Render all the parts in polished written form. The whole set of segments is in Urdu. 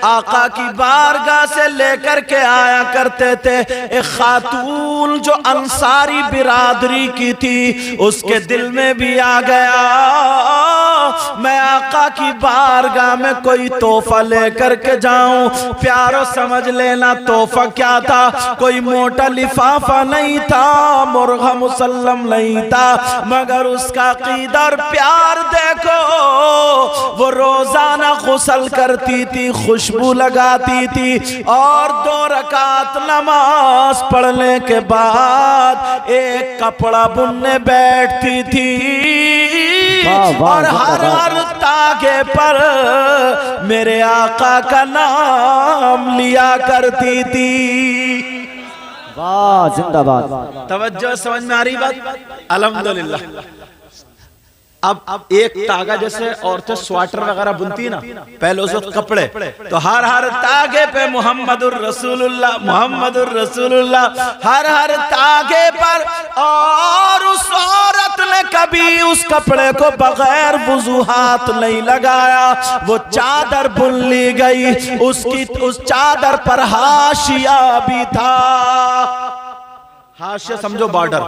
آقا کی بارگاہ سے لے کر کے آیا کرتے تھے۔ ایک خاتون جو انصاری برادری کی تھی، اس کے دل میں بھی آ گیا میں آقا کی بارگاہ میں کوئی تحفہ لے کر کے جاؤں۔ پیارو سمجھ لینا تحفہ کیا تھا، کوئی موٹا لفافہ نہیں تھا، مرغہ مسلم نہیں تھا، مگر اس کا عقیدہ اور پیار دیکھو۔ وہ روزانہ غسل کرتی تھی، خوشبو لگاتی تھی، اور 2 رکعت نماز پڑھنے کے بعد ایک کپڑا بننے بیٹھتی تھی، اور ہر تاغے پر میرے آقا کا نام لیا کرتی تھی۔ واہ زندہ باد۔ توجہ سمجھ میں آ رہی بات؟ الحمدللہ۔ اب ایک تاغا جیسے عورتیں سواٹر وغیرہ بنتی نا، پہلے اس وقت کپڑے، تو ہر تاغے پہ محمد الرسول اللہ، محمد الرسول اللہ، ہر تاغے پر۔ اور اس عورت نے کبھی اس کپڑے کو بغیر وضو ہاتھ نہیں لگایا۔ وہ چادر بن لی گئی، اس چادر پر حاشیہ بھی تھا۔ حاشیہ سمجھو بارڈر۔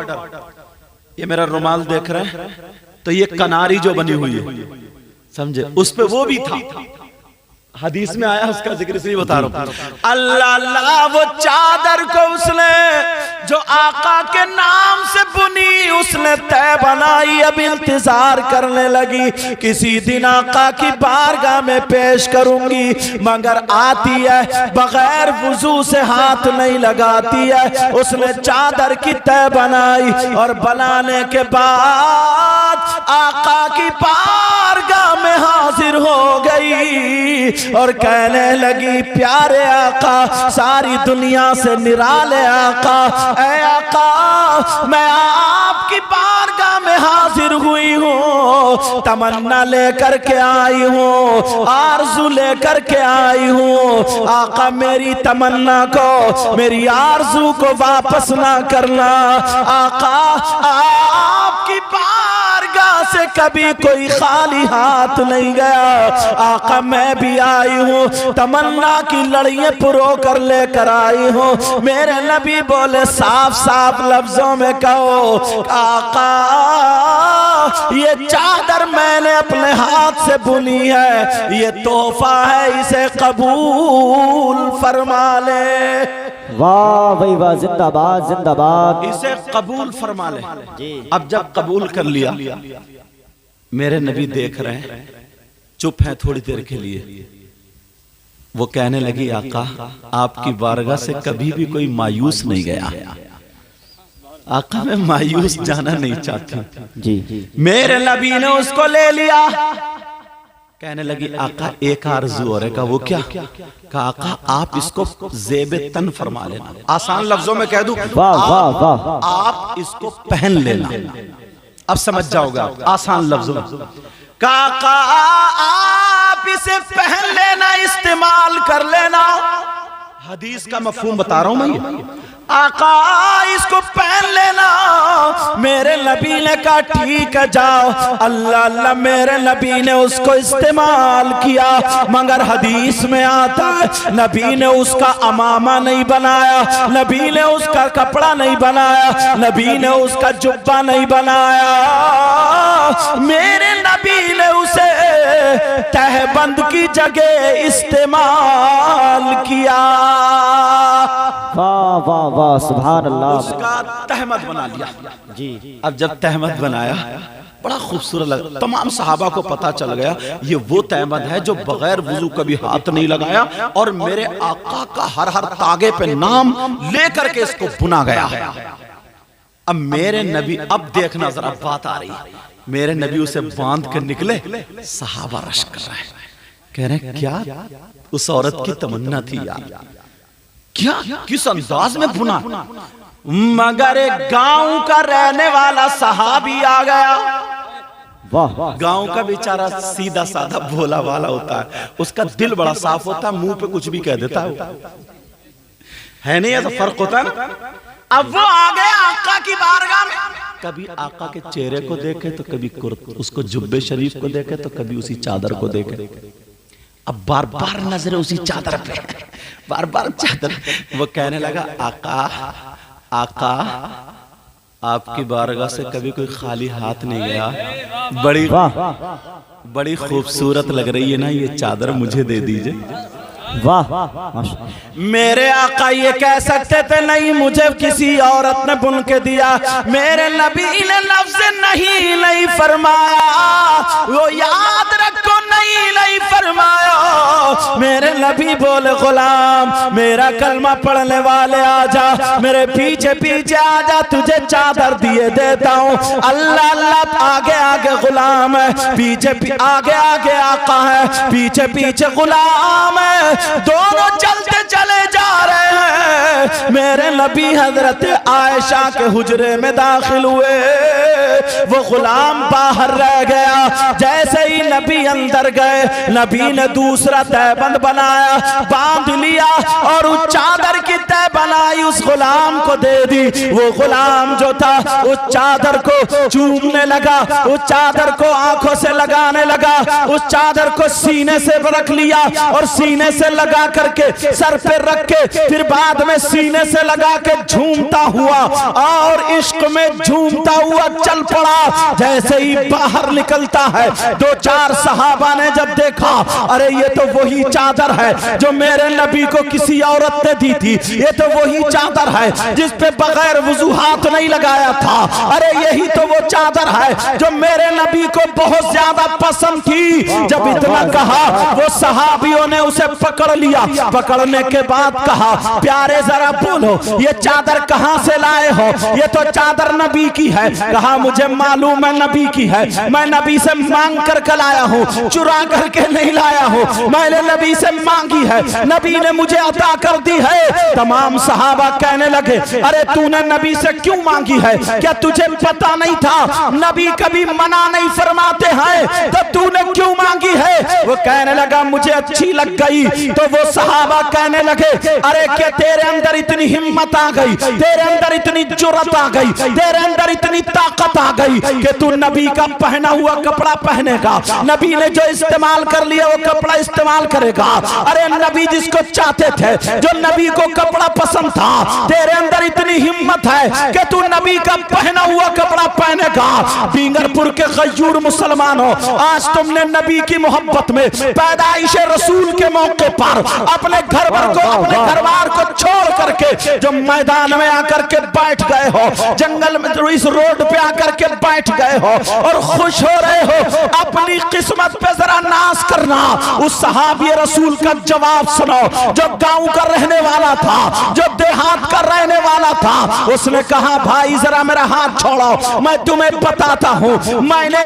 یہ میرا رومال دیکھ رہے ہیں تو یہ کناری جو بنی ہوئی ہے، سمجھے، اس پہ وہ بھی تھا۔ حدیث میں آیا، اس کا ذکر اس لیے بتا رہا ہوں۔ اللہ اللہ، وہ چادر کو اس نے جو آقا کے نام سے بنی، اس نے طے بنائی، اب انتظار کرنے لگی کسی دن آقا کی بارگاہ میں پیش کروں گی، مگر آتی ہے بغیر وضو سے ہاتھ نہیں لگاتی ہے۔ اس نے چادر کی طے بنائی، اور بنانے کے بعد آقا کی بارگاہ میں حاضر ہو گئی، اور کہنے لگی پیارے آقا، ساری دنیا سے نرالے آقا، اے آقا میں آپ کی بارگاہ میں حاضر ہوئی ہوں، تمنا لے کر کے آئی ہوں، آرزو لے کر کے آئی ہوں، آقا میری تمنا کو، میری آرزو کو واپس نہ کرنا۔ آقا آپ کی بارگاہ سے کبھی کوئی خالی ہاتھ نہیں گیا، آقا میں بھی آئی ہوں، تمنا کی لڑیاں پرو کر لے کر آئی ہوں۔ میرے نبی بولے صاف صاف لفظوں میں کہو، آقا یہ چادر میں نے اپنے ہاتھ سے بنی ہے، یہ تحفہ ہے، اسے قبول فرما لے۔ واہ بھائی واہ، زندہ باد زندہ باد، اسے قبول فرما لے۔ اب جب قبول کر لیا، میرے نبی دیکھ رہے ہیں، چپ ہیں تھوڑی دیر کے لیے۔ وہ کہنے لگی آقا آپ کی بارگاہ سے کبھی بھی کوئی مایوس نہیں گیا، آقا میں مایوس جانا نہیں چاہتی۔ جی میرے نبی نے اس کو لے لیا، کہنے لگی آقا ایک آرزو اور ہے۔ کہا وہ کیا؟ کہا آقا آپ اس کو زیب تن فرما لینا، آسان لفظوں میں کہہ دوں، آپ اس کو پہن لینا، اب سمجھ جاؤ گا آسان لفظوں میں۔ کہا آقا آپ اسے پہن لینا، استعمال کر لینا، حدیث کا مفہوم بتا رہا ہوں میں، آقا اس کو پہن لینا۔ میرے نبی نے کہا ٹھیک ہے جاؤ۔ اللہ اللہ، میرے نبی نے اس کو استعمال کیا، مگر حدیث میں آتا ہے نبی نے اس کا امامہ نہیں بنایا، نبی نے اس کا کپڑا نہیں بنایا، نبی نے اس کا جبہ نہیں بنایا، میرے نبی نے اسے تہبند کی جگہ استعمال کیا۔ واہ واہ واہ، سبحان اللہ، اس کا تہمت بنا لیا۔ جی اب جب تہمت بنایا، بڑا خوبصورت لگا، تمام صحابہ کو پتا چل گیا یہ وہ تہمت ہے جو بغیر وضو کبھی ہاتھ نہیں لگایا، اور میرے آقا کا ہر تاغے پہ نام لے کر کے اس کو بنا گیا ہے۔ اب میرے نبی، اب دیکھنا ذرا بات آ رہی، میرے نبی اسے باندھ کر نکلے، صحابہ رش کر رہے ہیں، کہہ رہے ہیں کیا اس عورت کی تمنا تھی یار، کیا کس انداز میں بنا، مگر ایک گاؤں کا رہنے والا صحابی آ گیا۔ گاؤں کا بیچارہ سیدھا سادہ بھولا والا ہوتا ہے، اس کا دل بڑا صاف ہوتا ہے، منہ پہ کچھ بھی کہہ دیتا ہے نہیں، ایسا فرق ہوتا ہے نا۔ اب وہ آ گئے آقا کی بارگاہ میں، کبھی آقا کے چہرے کو دیکھے تو کبھی اس کو جبے شریف کو دیکھے تو کبھی اسی چادر کو دیکھے۔ اب بار بار نظر اسی چادر پہ، بار بار چادر. وہ کہنے لگا آقا آقا آپ کی بارگاہ سے کبھی کوئی خالی ہاتھ نہیں گیا، بڑی خوبصورت لگ رہی ہے نا یہ چادر، مجھے دے دیجئے. واہ میرے آقا یہ کہہ سکتے تھے نہیں مجھے کسی عورت نے بن کے دیا، میرے نبی نے لفظ نہیں فرمایا، وہ یاد رکھو نہیں فرمایا. میرے نبی بولے غلام میرا کلمہ پڑھنے والے آ جا، میرے پیچھے پیچھے آ جا، تجھے چادر دیے دیتا ہوں. اللہ اللہ آگے آگے غلام ہے، پیچھے آگے آگے آقا ہے، پیچھے پیچھے غلام ہے، دونوں چلتے چلے جا رہے ہیں. میرے نبی حضرت عائشہ کے حجرے میں داخل ہوئے، وہ غلام باہر رہ گیا. جیسے ہی نبی اندر گئے، نبی نے دوسرا تہبند بنایا، باندھ لیا اور اس چادر کی تہ بنائی اس غلام کو دے دی. وہ غلام جو تھا اس چادر کو چومنے لگا، اس چادر کو آنکھوں سے لگانے لگا، اس چادر کو سینے سے رکھ لیا اور سینے سے لگا کر کے سر پہ رکھ کے پھر بعد میں سینے سے لگا کے جھومتا ہوا اور عشق میں جھومتا ہوا چل پڑا. جیسے ہی باہر نکلتا ہے، دو چار صحابہ نے جب دیکھا ارے یہ تو وہی چادر ہے جو میرے نبی کو کسی عورت نے دی تھی، یہ تو وہی چادر ہے جس پہ بغیر وضو ہاتھ نہیں لگایا تھا، ارے یہی تو وہ چادر ہے جو میرے نبی کو بہت زیادہ پسند تھی. جب اتنا کہا وہ صحابیوں نے اسے پکڑ لیا، پکڑنے کے بعد کہا پیارے ذرا بولو یہ چادر کہاں سے لائے ہو؟ یہ تو چادر نبی کی ہے. کہا مجھے معلوم ہے نبی کی ہے، میں نبی سے مانگ کر لایا ہوں، چرا کر کے نہیں لایا ہوں، میں نے نبی سے مانگی ہے، نبی نے مجھے عطا کر دی ہے. تمام صحابہ کہنے لگے ارے تو نے نبی سے کیوں مانگی ہے؟ کیا تجھے پتا نہیں تھا نبی کبھی منع نہیں فرماتے ہیں تو نے کیوں مانگی ہے؟ وہ کہنے لگا مجھے اچھی لگ گئی. تو وہ صحابہ کہنے لگے ارے کہ تیرے اندر اتنی ہمت آ گئی، تیرے اندر اتنی جرت آ گئی، تیرے اندر اتنی طاقت آ گئی کہ تو نبی کا پہنا ہوا کپڑا پہنے گا، نبی نے جو استعمال کر لیا وہ کپڑا استعمال کرے گا. ارے نبی جس کو چاہتے تھے، جو نبی کو کپڑا پسند تھا، تیرے اندر اتنی ہمت ہے کہ تو نبی کا پہنا ہوا کپڑا پہنے گا. بینگر پور کے غیور مسلمانوں، آج تم نے نبی کی محبت میں پیدائش رسول کے موقع پر اپنے گھر بار کو، اپنے گھر بار کو چھوڑ کر کے جو میدان میں آ کر کے بیٹھ گئے ہو، جنگل میں اس روڈ پہ آ کر کے بیٹھ گئے ہو اور خوش ہو رہے ہو، اپنی قسمت پہ ذرا ناز کرنا. اس صحابی رسول کا جواب سنو جو گاؤں کا رہنے والا تھا، جو دیہات کا رہنے والا تھا. اس نے کہا بھائی ذرا میرا ہاتھ چھوڑو، میں تمہیں بتاتا ہوں میں نے